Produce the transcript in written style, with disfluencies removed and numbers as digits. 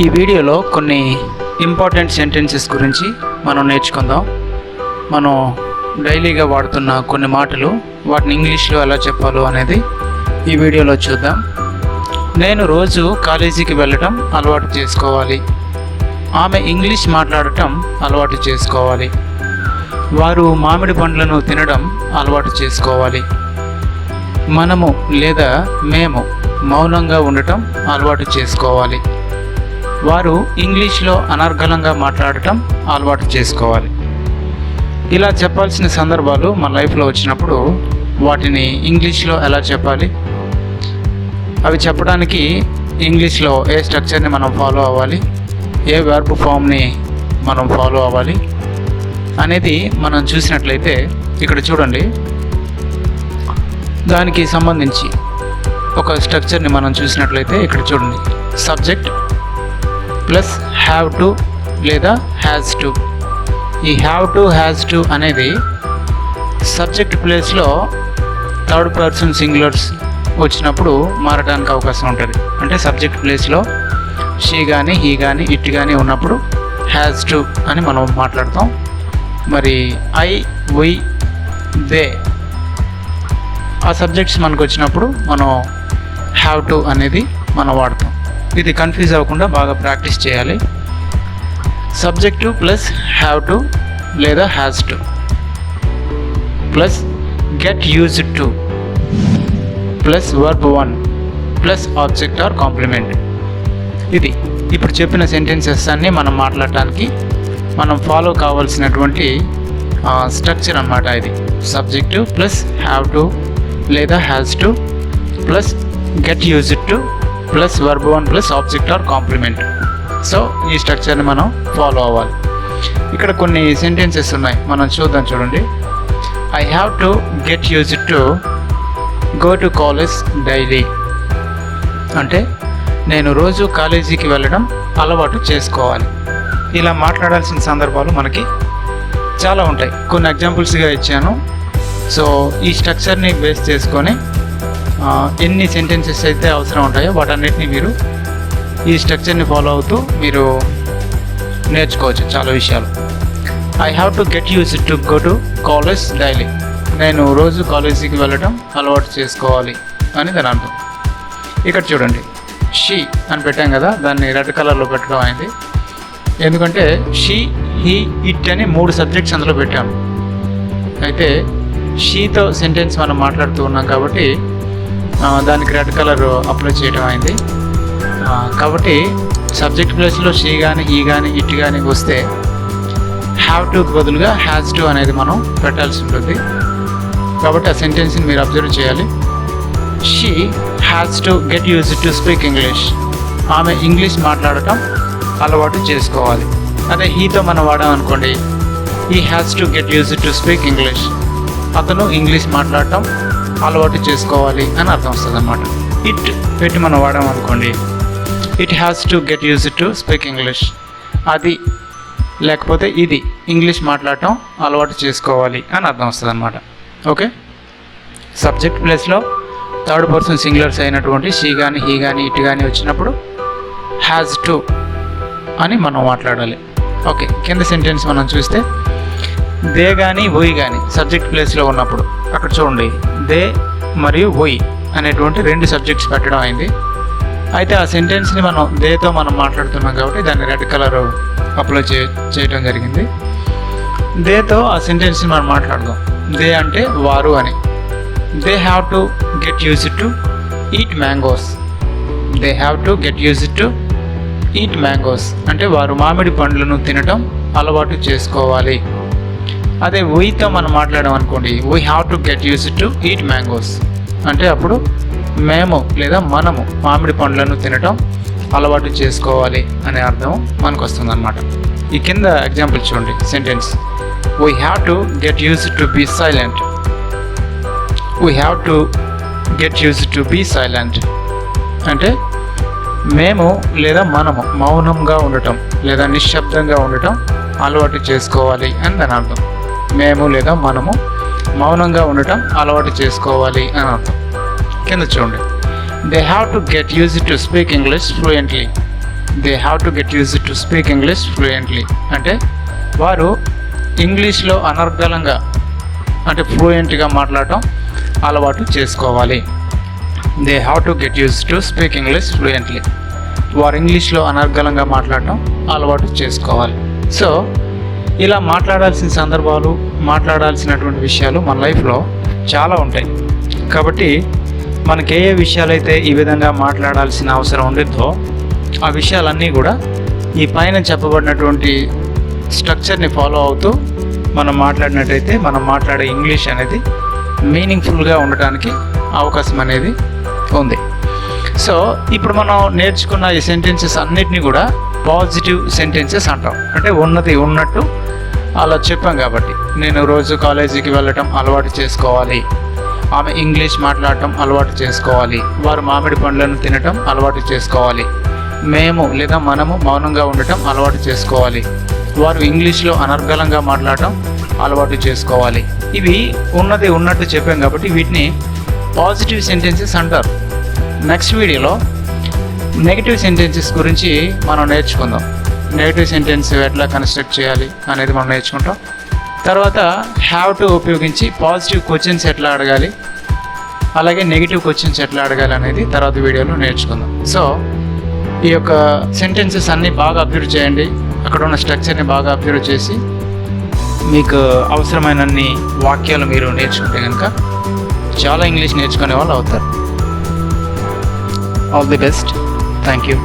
ఈ వీడియోలో కొన్ని ఇంపార్టెంట్ సెంటెన్సెస్ గురించి మనం నేర్చుకుందాం. మనం డైలీగా వాడుతున్న కొన్ని మాటలు వాటిని ఇంగ్లీష్లో ఎలా చెప్పాలో అనేది ఈ వీడియోలో చూద్దాం. నేను రోజు కాలేజీకి వెళ్ళటం అలవాటు చేసుకోవాలి. ఆమె ఇంగ్లీష్ మాట్లాడటం అలవాటు చేసుకోవాలి. వారు మామిడి పండ్లను తినడం అలవాటు చేసుకోవాలి. మనము లేదా మేము మౌనంగా ఉండటం అలవాటు చేసుకోవాలి. వారు ఇంగ్లీష్లో అనర్గళంగా మాట్లాడటం అలవాటు చేసుకోవాలి. ఇలా చెప్పాల్సిన సందర్భాలు మన లైఫ్లో వచ్చినప్పుడు వాటిని ఇంగ్లీష్లో ఎలా చెప్పాలి, అవి చెప్పడానికి ఇంగ్లీష్లో ఏ స్ట్రక్చర్ని మనం ఫాలో అవ్వాలి, ఏ వర్బ్ ఫామ్ని మనం ఫాలో అవ్వాలి అనేది మనం చూసినట్లయితే ఇక్కడ చూడండి. దానికి సంబంధించి ఒక స్ట్రక్చర్ని మనం చూసినట్లయితే ఇక్కడ చూడండి. సబ్జెక్ట్ ప్లస్ హ్యావ్ టు లేదా హ్యాజ్ టు. ఈ హ్యావ్ టు హ్యాజ్ టు అనేది సబ్జెక్ట్ ప్లేస్లో థర్డ్ పర్సన్ సింగులర్స్ వచ్చినప్పుడు మారడానికి అవకాశం ఉంటుంది. అంటే సబ్జెక్ట్ ప్లేస్లో షీ కానీ హీ కానీ ఇట్ కానీ ఉన్నప్పుడు హ్యాజ్ టు అని మనం మాట్లాడతాం. మరి ఐ, వి, దే ఆ సబ్జెక్ట్స్ మనకు వచ్చినప్పుడు మనం హ్యావ్ టు అనేది మనం వాడతాం. ఇది కన్ఫ్యూజ్ అవ్వకుండా బాగా ప్రాక్టీస్ చేయాలి. సబ్జెక్టు ప్లస్ హ్యావ్ టు లేదా has to plus get used to plus verb 1 plus object or complement. ఇది ఇప్పుడు చెప్పిన సెంటెన్సెస్ అన్నీ మనం మాట్లాడటానికి మనం ఫాలో కావాల్సినటువంటి స్ట్రక్చర్ అన్నమాట. ఇది సబ్జెక్టు ప్లస్ హ్యావ్ టు లేదా has to plus get used to plus verb 1 plus object or complement. So ఈ స్ట్రక్చర్ని మనం ఫాలో అవ్వాలి. ఇక్కడ కొన్ని సెంటెన్సెస్ ఉన్నాయి, మనం చూద్దాం. చూడండి. I have to get used to go to college daily. అంటే నేను రోజు కాలేజీకి వెళ్ళడం అలవాటు చేసుకోవాలి. ఇలా మాట్లాడాల్సిన సందర్భాలు మనకి చాలా ఉంటాయి. కొన్ని ఎగ్జాంపుల్స్గా ఇచ్చాను. సో ఈ స్ట్రక్చర్ని బేస్ చేసుకొని ఎన్ని సెంటెన్సెస్ అయితే అవసరం ఉంటాయో వాటన్నిటిని మీరు ఈ స్ట్రక్చర్ని ఫాలో అవుతూ మీరు నేర్చుకోవచ్చు చాలా విషయాలు. I have to get used to go to college daily. నేను రోజు కాలేజీకి వెళ్ళడం అలవాటు చేసుకోవాలి అని దాని అర్థం. ఇక్కడ చూడండి, షీ అని పెట్టాం కదా, దాన్ని రెడ్ కలర్లో పెట్టడం అయింది. ఎందుకంటే షీ, హీ, ఇట్ అని 3 సబ్జెక్ట్స్ అందులో పెట్టాము. అయితే షీతో సెంటెన్స్ మనం మాట్లాడుతూ ఉన్నాం కాబట్టి దానికి రెడ్ కలర్ అప్లై చేయడం అయింది. కాబట్టి సబ్జెక్ట్ ప్లేస్లో షీ కానీ హీ కానీ ఇట్ కానీ వస్తే హ్యావ్ టుకి బదులుగా హ్యాజ్ టు అనేది మనం పెట్టాల్సి ఉంటుంది. కాబట్టి ఆ సెంటెన్స్ని మీరు అబ్జర్వ్ చేయాలి. She has to get used to speak English. ఆమె ఇంగ్లీష్ మాట్లాడటం అలవాటు చేసుకోవాలి. అదే హీతో మనం వాడామనుకోండి, he has to get used to speak English. అతను ఇంగ్లీష్ మాట్లాడటం అలవాటు చేసుకోవాలి అని అర్థం వస్తుంది అన్నమాట. ఇట్ పెట్టి మనం వాడామనుకోండి, it has to get used to speak English. అది లేకపోతే ఇది ఇంగ్లీష్ మాట్లాడటం అలవాటు చేసుకోవాలి అని అర్థం వస్తుంది అన్నమాట. ఓకే. సబ్జెక్ట్ ప్లేస్లో థర్డ్ పర్సన్ సింగులర్స్ అయినటువంటి షీ కానీ హీ కానీ ఇట్ కానీ వచ్చినప్పుడు హ్యాజ్ టు అని మనం మాట్లాడాలి. ఓకే. కింద సెంటెన్స్ మనం చూస్తే దే కానీ వై కానీ సబ్జెక్ట్ ప్లేస్లో ఉన్నప్పుడు అక్కడ చూడండి, దే మరియు వై అనేటువంటి 2 సబ్జెక్ట్స్ పెట్టడం అయింది. అయితే ఆ సెంటెన్స్ని మనం దేతో మనం మాట్లాడుతున్నాం కాబట్టి దాన్ని రెడ్ కలర్ అప్లై చేయడం జరిగింది. దేతో ఆ సెంటెన్స్ని మనం మాట్లాడదాం. దే అంటే వారు అని. They have to get used to eat mangoes. They have to get used to eat mangoes అంటే వారు మామిడి పండ్లను తినటం అలవాటు చేసుకోవాలి. అదే వీతో మనం మాట్లాడాం అనుకోండి, we have to get used to eat mangoes అంటే అప్పుడు మేము లేదా మనము మామిడి పండ్లను తినటం అలవాటు చేసుకోవాలి అనే అర్థం మనకు వస్తుంది అన్నమాట. ఈ కింద ఎగ్జాంపుల్ చూడండి sentence. We have to get used to be silent. We have to get used to be silent అంటే మేము లేదా మనము మౌనంగా ఉండటం లేదా నిశ్శబ్దంగా ఉండటం అలవాటు చేసుకోవాలి అని దాని అర్థం. మేము లేదా మనము మౌనంగా ఉండటం అలవాటు చేసుకోవాలి అని అర్థం. కింద చూడండి. They have to get used to speak English fluently. They have to get use to speak English fluently. అంటే వారు ఇంగ్లీష్లో అనర్గళంగా అంటే ఫ్లూయెంట్గా మాట్లాడటం అలవాటు చేసుకోవాలి. They have to get use to speak English fluently. వారు ఇంగ్లీష్లో అనర్గళంగా మాట్లాడటం అలవాటు చేసుకోవాలి. సో ఇలా మాట్లాడాల్సిన సందర్భాలు, మాట్లాడాల్సినటువంటి విషయాలు మన లైఫ్లో చాలా ఉంటాయి. కాబట్టి మనకి ఏ విషయాలైతే ఈ విధంగా మాట్లాడాల్సిన అవసరం ఉండిద్దో ఆ విషయాలన్నీ కూడా ఈ పైన చెప్పబడినటువంటి స్ట్రక్చర్ని ఫాలో అవుతూ మనం మాట్లాడినట్టయితే మనం మాట్లాడే ఇంగ్లీష్ అనేది మీనింగ్ఫుల్గా ఉండటానికి అవకాశం అనేది ఉంది. సో ఇప్పుడు మనం నేర్చుకున్న ఈ సెంటెన్సెస్ అన్నిటినీ కూడా పాజిటివ్ సెంటెన్సెస్ అంటాం. అంటే ఉన్నది ఉన్నట్టు అలా చెప్పాం. కాబట్టి నేను రోజు కాలేజీకి వెళ్ళటం అలవాటు చేసుకోవాలి, ఆమె ఇంగ్లీష్ మాట్లాడటం అలవాటు చేసుకోవాలి, వారు మామిడి పండ్లను తినటం అలవాటు చేసుకోవాలి, మేము లేదా మనము మౌనంగా ఉండటం అలవాటు చేసుకోవాలి, వారు ఇంగ్లీష్లో అనర్గళంగా మాట్లాడటం అలవాటు చేసుకోవాలి. ఇవి ఉన్నది ఉన్నట్టు చెప్పాం కాబట్టి వీటిని పాజిటివ్ సెంటెన్సెస్ అంటారు. నెక్స్ట్ వీడియోలో నెగిటివ్ సెంటెన్సెస్ గురించి మనం నేర్చుకుందాం. నెగిటివ్ సెంటెన్స్ ఎట్లా కన్స్ట్రక్ట్ చేయాలి అనేది మనం నేర్చుకుంటాం. తర్వాత హ్యావ్ టు ఉపయోగించి పాజిటివ్ క్వశ్చన్స్ ఎట్లా అడగాలి, అలాగే నెగిటివ్ క్వశ్చన్స్ ఎట్లా అడగాలి అనేది తర్వాత వీడియోలో నేర్చుకుందాం. సో ఈ యొక్క సెంటెన్సెస్ అన్నీ బాగా అబ్జర్వ్ చేయండి. అక్కడ ఉన్న స్ట్రక్చర్ని బాగా అబ్జర్వ్ చేసి మీకు అవసరమైనన్ని వాక్యాలు మీరు నేర్చుకుంటే కనుక చాలా ఇంగ్లీష్ నేర్చుకునే వాళ్ళు అవుతారు. All the best. Thank you.